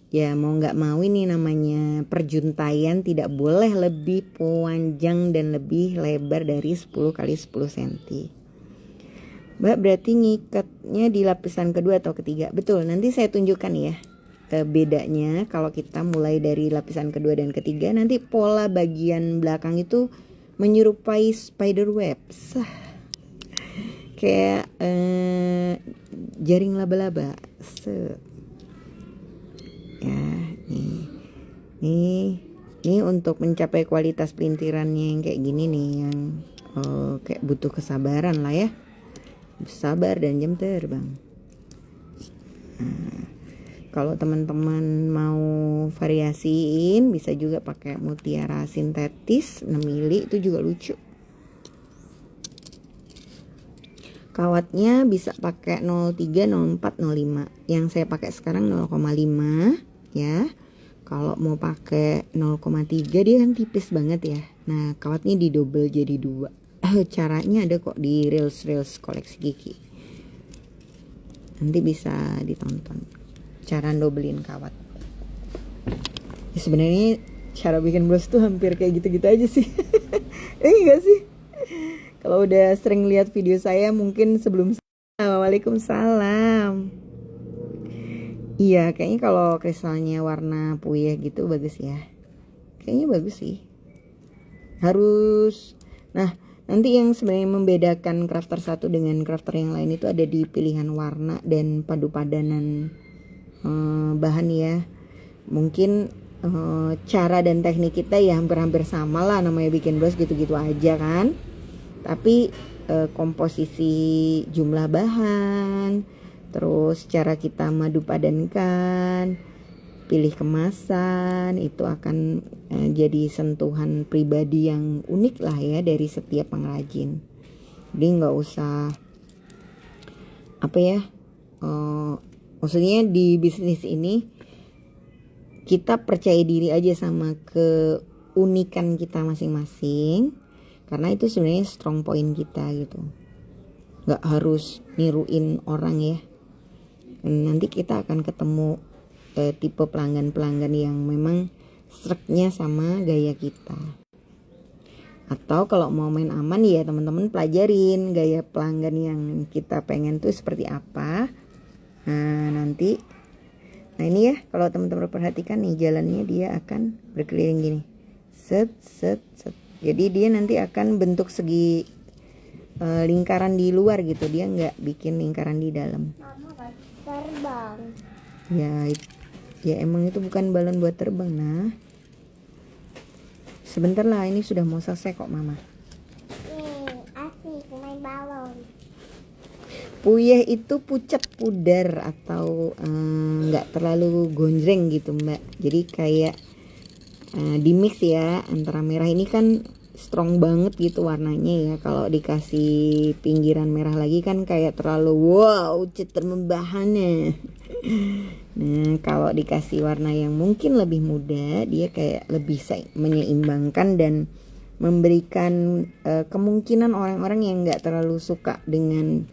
ya mau nggak mau ini namanya perjuntaian tidak boleh lebih panjang dan lebih lebar dari 10x10 cm. Mbak berarti ngikatnya di lapisan kedua atau ketiga? Betul, nanti saya tunjukkan ya bedanya. Kalau kita mulai dari lapisan kedua dan ketiga, nanti pola bagian belakang itu menyerupai spider web, kayak jaring laba-laba. Ya, ini untuk mencapai kualitas pelintirannya yang kayak gini nih, yang kayak butuh kesabaran lah ya, sabar dan jam terbang. Nah, kalau teman-teman mau variasiin bisa juga pakai mutiara sintetis 6 mili, itu juga lucu. Kawatnya bisa pakai 03, 04, 05. Yang saya pakai sekarang 0,5 ya. Kalau mau pakai 0,3 dia kan tipis banget ya. Nah, kawatnya didouble jadi 2. Caranya ada kok di Reels koleksi Kiki. Nanti bisa ditonton cara dobelin kawat. Ya, sebenarnya cara bikin bros tuh hampir kayak gitu-gitu aja sih. Enggak sih? Kalau udah sering lihat video saya mungkin sebelum. Waalaikumsalam. Iya, kayaknya kalau kristalnya warna puyeh gitu bagus ya. Kayaknya bagus sih. Harus. Nah, nanti yang sebenarnya membedakan crafter satu dengan crafter yang lain itu ada di pilihan warna dan padu padanan bahan ya. Mungkin cara dan teknik kita ya hampir-hampir sama lah, namanya bikin bros gitu-gitu aja kan. Tapi komposisi jumlah bahan, terus cara kita madu padankan, pilih kemasan, itu akan jadi sentuhan pribadi yang unik lah ya dari setiap pengrajin. Jadi nggak usah apa ya Maksudnya di bisnis ini kita percaya diri aja sama keunikan kita masing-masing, karena itu sebenarnya strong point kita gitu. Nggak harus niruin orang ya. Nanti kita akan ketemu tipe pelanggan-pelanggan yang memang sreknya sama gaya kita. Atau kalau mau main aman ya teman-teman pelajarin gaya pelanggan yang kita pengen tuh seperti apa. Nah ini ya, kalau teman-teman perhatikan nih jalannya dia akan berkeliling gini. Set set set. Jadi dia nanti akan bentuk segi lingkaran di luar gitu. Dia nggak bikin lingkaran di dalam. Mama kan terbang. Ya emang itu bukan balon buat terbang nah. Sebentar lah, ini sudah mau selesai kok mama. Asik main balon. Puyeh itu pucat pudar atau nggak terlalu gonjreng gitu mbak. Jadi kayak di mix ya, antara merah ini kan strong banget gitu warnanya ya. Kalau dikasih pinggiran merah lagi kan kayak terlalu wow cetar membahana. Nah kalau dikasih warna yang mungkin lebih muda, dia kayak lebih menyeimbangkan dan memberikan kemungkinan orang-orang yang nggak terlalu suka dengan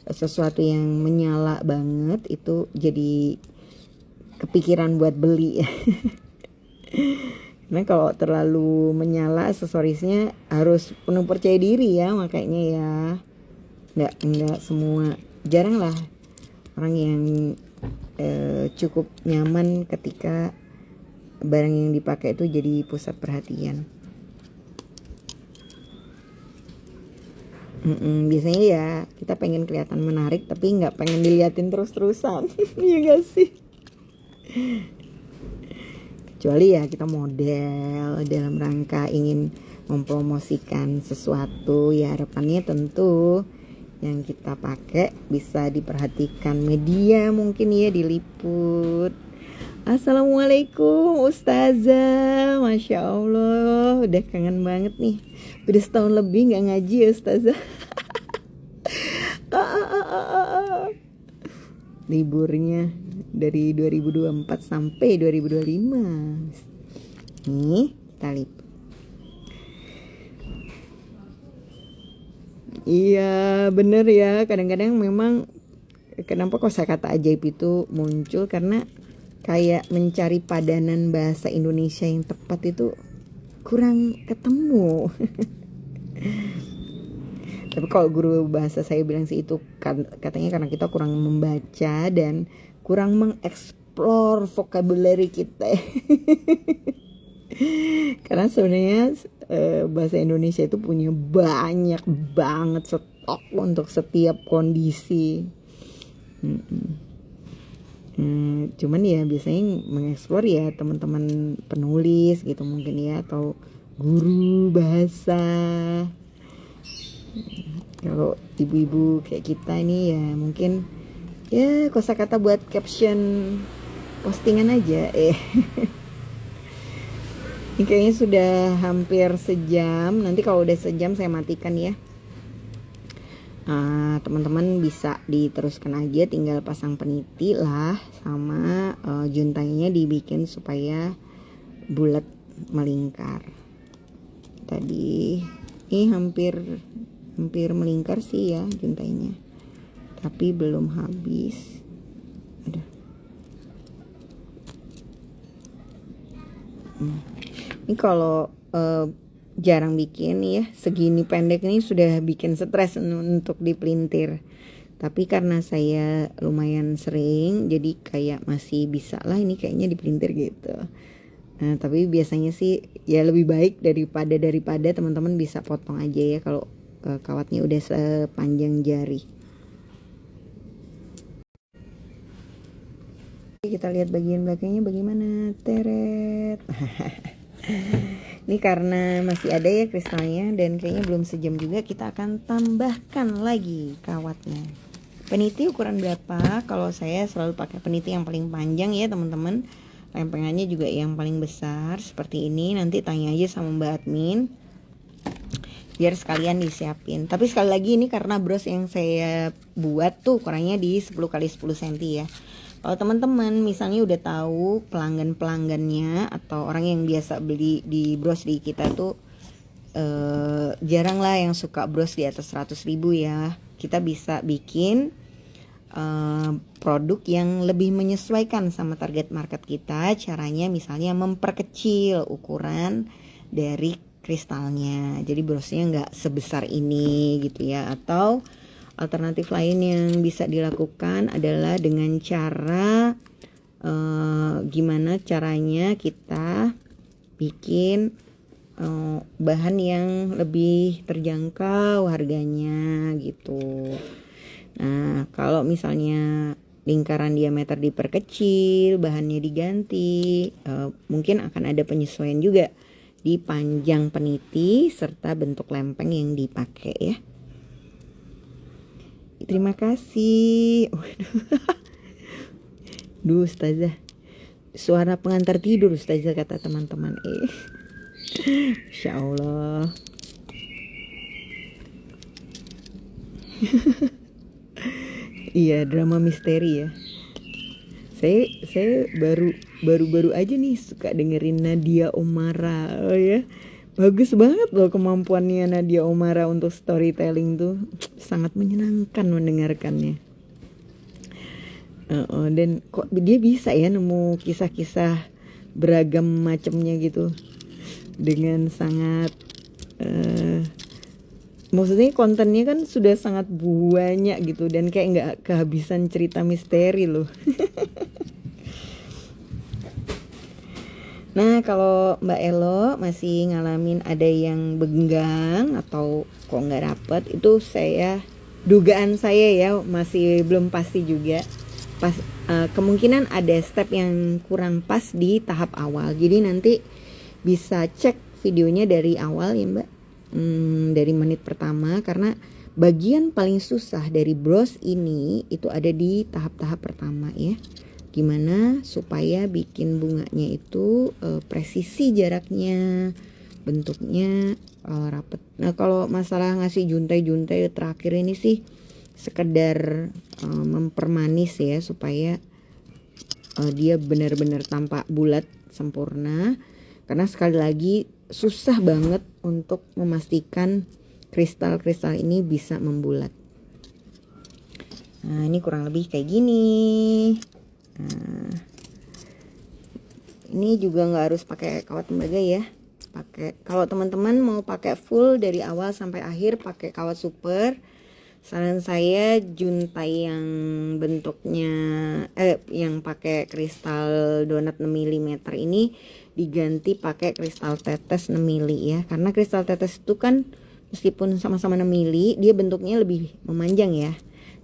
sesuatu yang menyala banget itu jadi kepikiran buat beli. Karena kalau terlalu menyala aksesorisnya harus penuh percaya diri ya, makanya ya nggak semua, jarang lah orang yang cukup nyaman ketika barang yang dipakai itu jadi pusat perhatian. Biasanya ya kita pengen kelihatan menarik tapi nggak pengen diliatin terus-terusan. Iya gak sih? Kecuali ya kita model dalam rangka ingin mempromosikan sesuatu, ya harapannya tentu yang kita pakai bisa diperhatikan media, mungkin ya diliput. Assalamualaikum Ustazah, Masya Allah, udah kangen banget nih. Udah setahun lebih gak ngaji ya Ustazah. Liburnya dari 2024 sampai 2025. Nih kita liput. Iya bener ya, kadang-kadang memang kenapa kosakata ajaib itu muncul, karena kayak mencari padanan bahasa Indonesia yang tepat itu kurang ketemu. Tapi kalau guru bahasa saya bilang sih itu katanya karena kita kurang membaca dan kurang mengeksplor vocabulary kita. Karena sebenarnya bahasa Indonesia itu punya banyak banget stok untuk setiap kondisi. Cuman ya biasanya mengeksplor ya teman-teman penulis gitu mungkin ya, atau guru bahasa. Kalau ibu-ibu kayak kita ini ya mungkin ya kosakata buat caption postingan aja. Ini kayaknya sudah hampir sejam. Nanti kalau udah sejam saya matikan ya. Teman-teman bisa diteruskan aja, tinggal pasang peniti lah, sama juntainya dibikin supaya bulat melingkar. Tadi ini hampir melingkar sih ya juntainya, tapi belum habis. Ini kalau jarang bikin ya, segini pendek ini sudah bikin stres untuk dipelintir. Tapi karena saya lumayan sering, jadi kayak masih bisa lah ini kayaknya dipelintir gitu. Nah, tapi biasanya sih ya lebih baik daripada teman-teman bisa potong aja ya kalau kawatnya udah sepanjang jari. Kita lihat bagian belakangnya bagaimana. Teret. Ini karena masih ada ya kristalnya dan kayaknya belum sejam juga, kita akan tambahkan lagi kawatnya. Peniti ukuran berapa? Kalau saya selalu pakai peniti yang paling panjang ya teman-teman. Lempengannya juga yang paling besar seperti ini. Nanti tanya aja sama Mbak Admin biar sekalian disiapin. Tapi sekali lagi ini karena bros yang saya buat tuh ukurannya di 10 x 10 cm ya. Kalau teman-teman misalnya udah tahu pelanggan-pelanggannya atau orang yang biasa beli di bros di kita tuh jarang lah yang suka bros di atas 100.000 ya. Kita bisa bikin produk yang lebih menyesuaikan sama target market kita. Caranya misalnya memperkecil ukuran dari kristalnya, jadi brosnya nggak sebesar ini gitu ya. Atau alternatif lain yang bisa dilakukan adalah dengan cara gimana caranya kita bikin bahan yang lebih terjangkau harganya gitu. Nah, kalau misalnya lingkaran diameter diperkecil, bahannya diganti, mungkin akan ada penyesuaian juga di panjang peniti serta bentuk lempeng yang dipakai ya. Terima kasih. Duh, Ustazah. Suara pengantar tidur Ustazah kata teman-teman. Insya Allah. Iya, drama misteri ya. Saya baru aja nih suka dengerin Nadia Oomara. Oh ya. Bagus banget loh kemampuannya Nadia Oomara untuk storytelling tuh. Sangat menyenangkan mendengarkannya. Dan kok dia bisa ya nemu kisah-kisah beragam macamnya gitu. Dengan sangat maksudnya kontennya kan sudah sangat banyak gitu dan kayak nggak kehabisan cerita misteri loh. Nah, kalau Mbak Elo masih ngalamin ada yang benggang atau kok nggak dapet, itu dugaan saya ya masih belum pasti juga. Kemungkinan ada step yang kurang pas di tahap awal. Jadi nanti bisa cek videonya dari awal ya Mbak. Dari menit pertama, karena bagian paling susah dari bros ini itu ada di tahap-tahap pertama ya. Gimana supaya bikin bunganya itu presisi jaraknya, bentuknya rapet. Nah, kalau masalah ngasih juntai-juntai terakhir ini sih sekedar mempermanis ya supaya dia benar-benar tampak bulat sempurna. Karena sekali lagi susah banget untuk memastikan kristal-kristal ini bisa membulat. Nah, ini kurang lebih kayak gini. Nah, ini juga nggak harus pakai kawat tembaga ya. Kalau teman-teman mau pakai full dari awal sampai akhir pakai kawat super, saran saya juntai yang bentuknya yang pakai kristal donat 6 mm ini diganti pakai kristal tetes 6 mili ya. Karena kristal tetes itu kan meskipun sama-sama 6 mili, dia bentuknya lebih memanjang ya.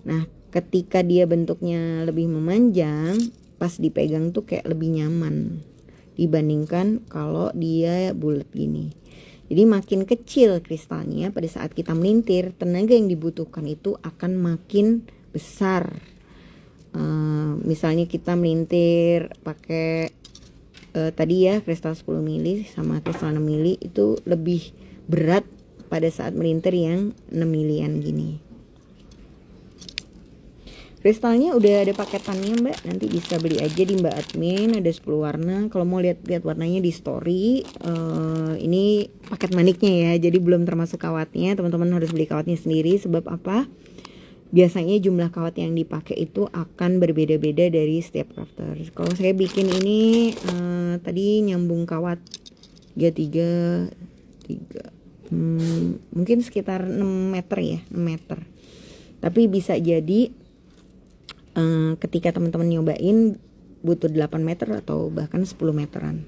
Nah, ketika dia bentuknya lebih memanjang, pas dipegang tuh kayak lebih nyaman dibandingkan kalau dia bulat gini. Jadi makin kecil kristalnya pada saat kita melintir, tenaga yang dibutuhkan itu akan makin besar. Misalnya kita melintir pakai tadi ya kristal 10 mili sama kristal 6 mili itu lebih berat pada saat melintir yang 6 milian gini. Kristalnya udah ada paketannya Mbak, nanti bisa beli aja di Mbak Admin, ada 10 warna. Kalau mau lihat warnanya di story, ini paket maniknya ya, jadi belum termasuk kawatnya. Teman-teman harus beli kawatnya sendiri. Sebab apa? Biasanya jumlah kawat yang dipakai itu akan berbeda-beda dari setiap crafter. Kalau saya bikin ini tadi nyambung kawat 3 mungkin sekitar 6 meter ya, 6 meter. Tapi bisa jadi ketika teman-teman nyobain butuh 8 meter atau bahkan 10 meteran.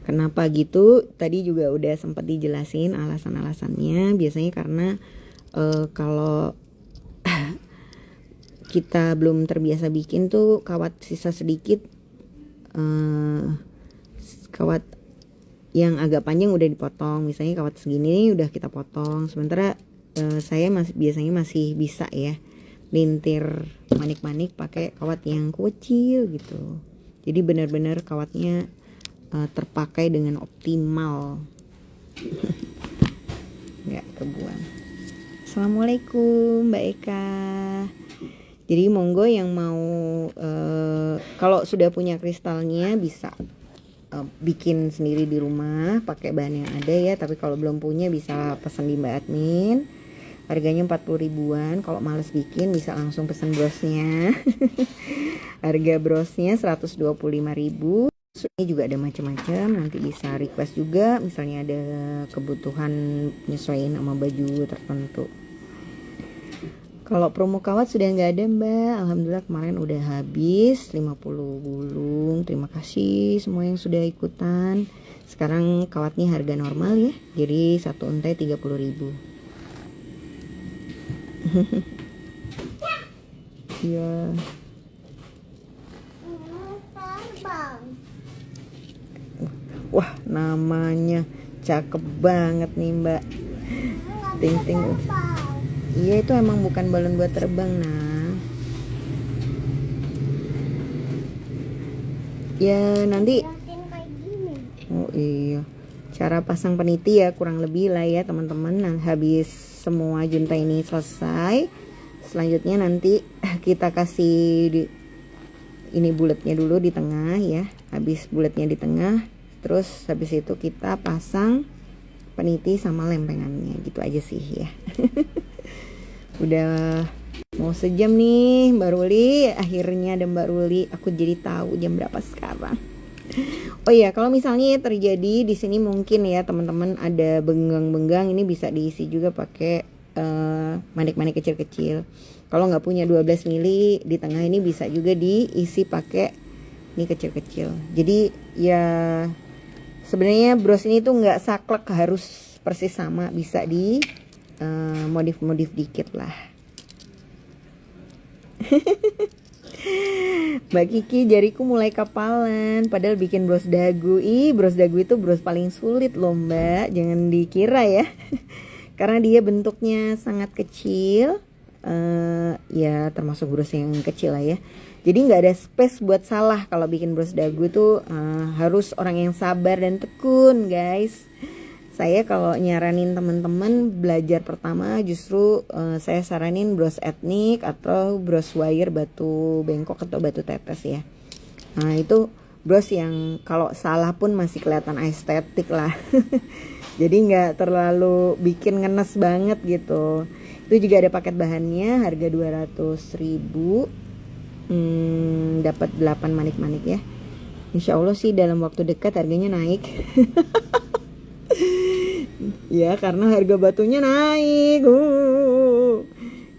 Kenapa gitu? Tadi juga udah sempat dijelasin alasan-alasannya. Biasanya karena kalau kita belum terbiasa bikin tuh kawat sisa sedikit, kawat yang agak panjang udah dipotong. Misalnya kawat segini udah kita potong. Sementara saya biasanya masih bisa ya lintir manik-manik pakai kawat yang kecil gitu. Jadi benar-benar kawatnya terpakai dengan optimal. Nggak kebuang. Assalamualaikum Mbak Eka. Jadi monggo yang mau kalau sudah punya kristalnya bisa bikin sendiri di rumah pakai bahan yang ada ya. Tapi kalau belum punya bisa pesan di Mbak Admin. Harganya 40 ribuan. Kalau males bikin bisa langsung pesan brosnya. Harga brosnya 125.000. Ini juga ada macam-macam, nanti bisa request juga misalnya ada kebutuhan nyesuaiin sama baju tertentu. Kalau promo kawat sudah nggak ada Mbak, alhamdulillah kemarin udah habis 50 gulung. Terima kasih semua yang sudah ikutan. Sekarang kawatnya harga normal ya, jadi satu untai 30.000. Iya. Terbang. Wah, namanya cakep banget nih Mbak. Ting ting. Iya, itu emang bukan balon buat terbang, nah. Ya nanti. Liatin kayak gini. Oh iya. Cara pasang peniti ya kurang lebih lah ya teman-teman. Nah, habis semua junta ini selesai, selanjutnya nanti kita kasih ini bulatnya dulu di tengah ya. Habis bulatnya di tengah, terus habis itu kita pasang peniti sama lempengannya, gitu aja sih ya. Udah mau sejam nih Mbak Ruli, akhirnya ada Mbak Ruli. Aku jadi tahu jam berapa sekarang. Oh iya, kalau misalnya terjadi di sini mungkin ya teman-teman ada benggang-benggang, ini bisa diisi juga pakai manik-manik kecil-kecil. Kalau nggak punya 12 mili di tengah ini bisa juga diisi pakai ini kecil-kecil. Jadi ya sebenarnya bros ini tuh nggak saklek harus persis sama, bisa di modif-modif dikit lah. Mbak Kiki, jariku mulai kapalan padahal bikin bros dagu. Bros dagu itu bros paling sulit loh Mbak, jangan dikira ya. Karena dia bentuknya sangat kecil, ya termasuk bros yang kecil lah ya. Jadi nggak ada space buat salah kalau bikin bros dagu tuh, harus orang yang sabar dan tekun guys. Saya kalau nyaranin teman-teman belajar pertama justru saya saranin bros etnik atau bros wire batu bengkok atau batu tetes ya. Nah itu bros yang kalau salah pun masih kelihatan estetik lah. Jadi nggak terlalu bikin ngenes banget gitu. Itu juga ada paket bahannya, harga 200.000. Dapat 8 manik-manik ya. Insya Allah sih dalam waktu dekat harganya naik. Ya karena harga batunya naik.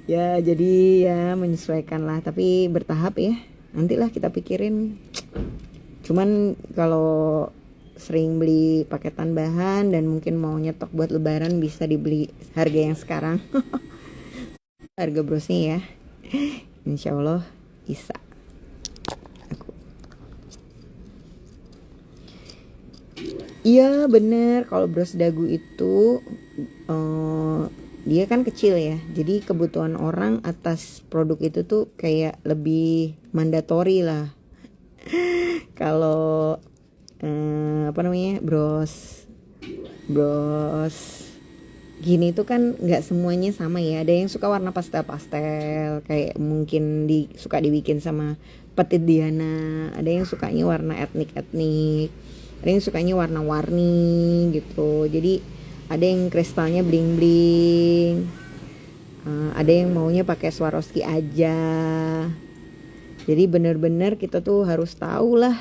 Ya jadi ya menyesuaikan lah, tapi bertahap ya. Nantilah kita pikirin. Cuman kalau sering beli paketan bahan dan mungkin mau nyetok buat lebaran bisa dibeli harga yang sekarang. Harga brosnya ya. Insya Allah bisa. Iya bener, kalau bros dagu itu dia kan kecil ya, jadi kebutuhan orang atas produk itu tuh kayak lebih mandatori lah. Kalau apa namanya bros gini tuh kan nggak semuanya sama ya, ada yang suka warna pastel kayak mungkin suka dibikin sama Petit Diana, ada yang sukanya warna etnik ada yang sukanya warna-warni gitu. Jadi ada yang kristalnya bling-bling, ada yang maunya pakai Swarovski aja. Jadi bener-bener kita tuh harus tahu lah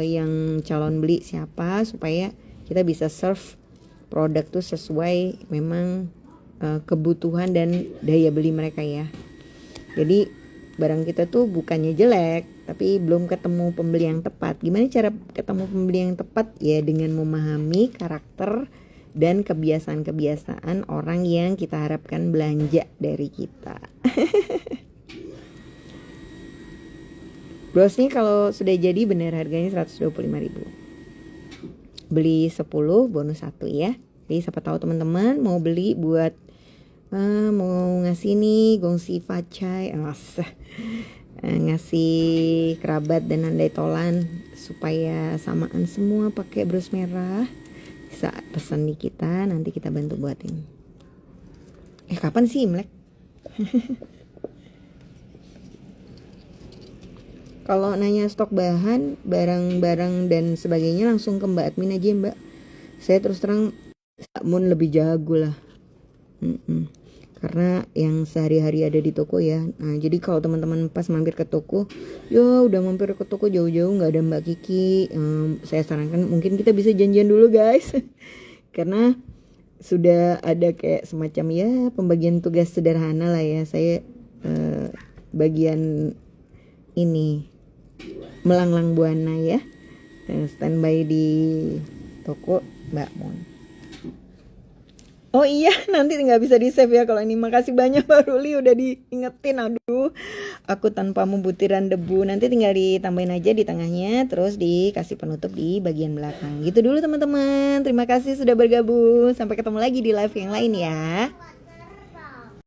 yang calon beli siapa, supaya kita bisa serve produk tuh sesuai memang kebutuhan dan daya beli mereka ya. Jadi barang kita tuh bukannya jelek, tapi belum ketemu pembeli yang tepat. Gimana cara ketemu pembeli yang tepat? Ya dengan memahami karakter dan kebiasaan-kebiasaan orang yang kita harapkan belanja dari kita. Brosnya kalau sudah jadi benar harganya 125.000. Beli 10 bonus 1 ya. Jadi siapa tahu teman-teman mau beli buat mau ngasih nih gongsi facai, ngasih kerabat dan andai tolan supaya samaan semua pakai bros merah, bisa pesan di kita, nanti kita bantu buatin. Kapan sih Imlek? Kalau nanya stok bahan, barang-barang dan sebagainya langsung ke Mbak admin aja ya, Mbak. Saya terus terang Mun lebih jago lah. Mm-mm. Karena yang sehari-hari ada di toko ya. Nah, jadi kalau teman-teman pas mampir ke toko, yo udah mampir ke toko jauh-jauh nggak ada Mbak Kiki, saya sarankan mungkin kita bisa janjian dulu guys. Karena sudah ada kayak semacam ya pembagian tugas sederhana lah ya. Saya bagian ini melanglang buana ya, standby di toko Mbak Mon. Oh iya, nanti nggak bisa di save ya kalau ini. Makasih banyak Mbak Ruli udah diingetin. Aduh, aku tanpa membutiran debu. Nanti tinggal ditambahin aja di tengahnya, terus dikasih penutup di bagian belakang. Gitu dulu teman-teman. Terima kasih sudah bergabung. Sampai ketemu lagi di live yang lain ya.